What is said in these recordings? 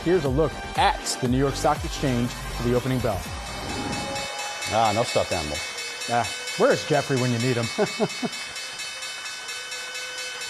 here's a look at the New York Stock Exchange for the opening bell. No stuffed animal. Where's Jeffrey when you need him?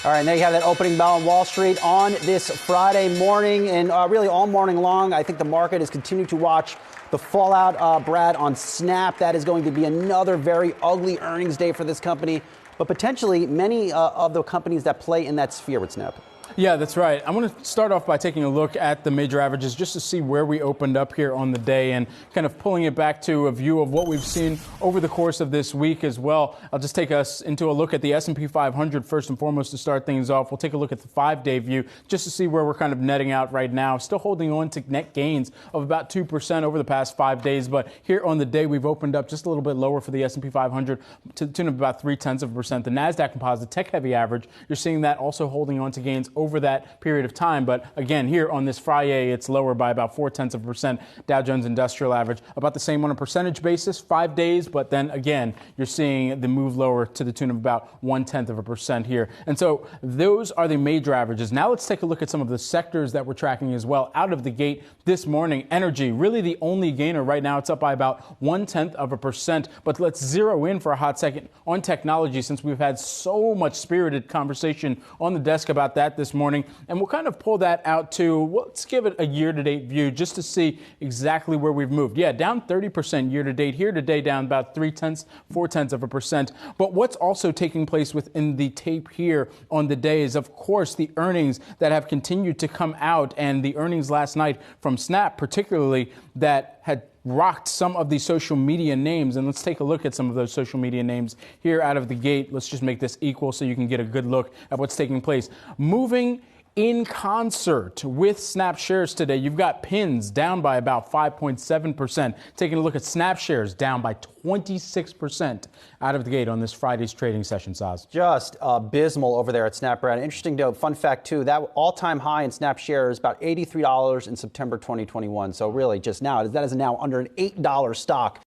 All right, and there you have that opening bell on Wall Street on this Friday morning, and really all morning long. I think the market is continuing to watch the fallout, Brad, on Snap. That is going to be another very ugly earnings day for this company, but potentially many of the companies that play in that sphere with Snap. Yeah, that's right. I want to start off by taking a look at the major averages just to see where we opened up here on the day and kind of pulling it back to a view of what we've seen over the course of this week as well. I'll just take us into a look at the S&P 500 first and foremost to start things off. We'll take a look at the 5-day view just to see where we're kind of netting out right now. Still holding on to net gains of about 2% over the past 5 days, but here on the day we've opened up just a little bit lower for the S&P 500 to the tune of about 0.3%. The NASDAQ Composite tech-heavy average, you're seeing that also holding on to gains over that period of time. But again, here on this Friday, it's lower by about 0.4%. Dow Jones Industrial Average about the same on a percentage basis, 5 days. But then again, you're seeing the move lower to the tune of about 0.1% here. And so those are the major averages. Now let's take a look at some of the sectors that we're tracking as well. Out of the gate this morning, energy, really the only gainer right now. It's up by about 0.1%. But let's zero in for a hot second on technology, since we've had so much spirited conversation on the desk about that this morning. And we'll kind of pull that out to, well, let's give it a year-to-date view just to see exactly where we've moved. Yeah, down 30% year-to-date. Here today, down about 0.4%. But what's also taking place within the tape here on the day is, of course, the earnings that have continued to come out, and the earnings last night from Snap, particularly, that had rocked some of the social media names. And let's take a look at some of those social media names here out of the gate. Let's just make this equal so you can get a good look at what's taking place. Moving in concert with Snap shares today, you've got Pins down by about 5.7%. Taking a look at Snap shares down by 26% out of the gate on this Friday's trading session, Saz. Just abysmal over there at Snap, Brad. Interesting note, fun fact too, that all-time high in Snap shares about $83 in September 2021. So really just now, that is now under an $8 stock.